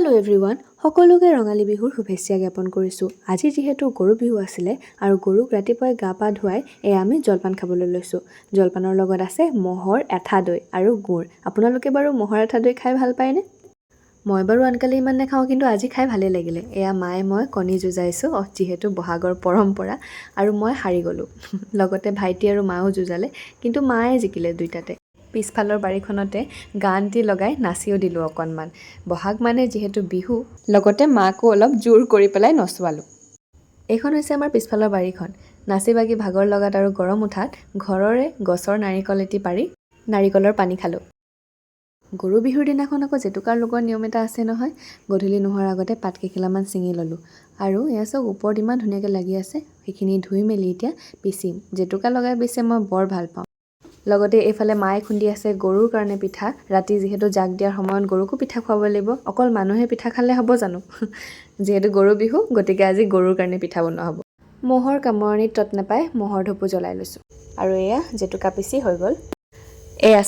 Hello' everyone, সকলোকে ৰঙালী বিহুৰ শুভেচ্ছা জ্ঞাপন কৰিছোঁ। আজি যিহেতু গৰু বিহু আছিলে আৰু গৰুক ৰাতিপুৱাই গা পা ধুৱাই আমি জলপান খাবলৈ লৈছোঁ। জলপানৰ লগত আছে ম'হৰ এঠা দৈ আৰু গুড়। আপোনালোকে বাৰু ম'হৰ এঠা দৈ খাই ভাল পায়নে? মই বাৰু আনকালে ইমান নাখাওঁ, কিন্তু আজি খাই ভালেই লাগিলে। মায়ে মই কণী যুঁজাইছোঁ, যিহেতু বহাগৰ পৰম্পৰা, আৰু মই হাৰি গ'লোঁ। লগতে ভাইটি আৰু মায়েও যুঁজালে, কিন্তু মায়ে জিকিলে দুইটাতে। পিছফালৰ বাৰীখনতে গান দি লগাই নাচিও দিলোঁ অকণমান। বহাগ মানে যিহেতু বিহু, লগতে মাকো অলপ জোৰ কৰি পেলাই নচুৱালোঁ। এইখন হৈছে আমাৰ পিছফালৰ বাৰীখন। নাচি বাগি ভাগৰ লগাত আৰু গৰম উঠাত ঘৰৰে গছৰ নাৰিকল এটি পাৰি নাৰিকলৰ পানী খালোঁ। গৰু বিহুৰ দিনাখন আকৌ জেতুকাৰ লগোৱাৰ নিয়ম এটা আছে নহয়। গধূলি নোহোৱাৰ আগতে পাত কেইখিলামান ছিঙি ল'লোঁ আৰু চাওক ওপৰত ইমান ধুনীয়াকৈ লাগি আছে। সেইখিনি ধুই মেলি এতিয়া পিচিম। জেতুকা লগাই পিছে মই বৰ ভাল পাওঁ। লগতে এইফালে মায়ে খুন্দি আছে গৰুৰ কাৰণে পিঠা। ৰাতি যিহেতু জাক দিয়াৰ সময়ত গৰুকো পিঠা খুৱাব লাগিব। অকল মানুহে পিঠা খালে হ'ব জানো? যিহেতু গৰু বিহু, গতিকে আজি গৰুৰ কাৰণে পিঠা বনোৱা হ'ব। ম'হৰ কামৰণিত তত নাপাই ম'হৰ ধুপু জ্বলাই লৈছোঁ। আৰু জেতুকা পিচি হৈ গ'ল।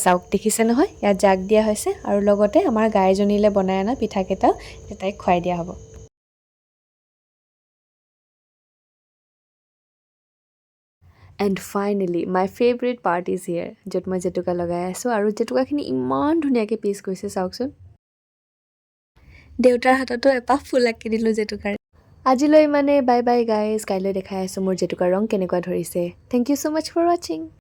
চাওক, দেখিছে নহয়, ইয়াত জাক দিয়া হৈছে আৰু লগতে আমাৰ গাইজনীলৈ বনাই অনা পিঠাকেইটাও তাইক খুৱাই দিয়া হ'ব। And finally my favourite part is here, য'ত মই জেতুকা লগাই আছোঁ আৰু জেতুকাখিনি ইমান ধুনীয়াকৈ পিচ কৰিছে চাওকচোন। দেউতাৰ হাততো এপাহ ফুল আঁকি দিলোঁ জেতুকাৰে। আজিলৈ ইমানে, বাই বাই গাইজ। কাইলৈ দেখাই আছোঁ মোৰ জেতুকাৰ ৰং কেনেকুৱা ধৰিছে। Thank you so' much for ৱাচিং।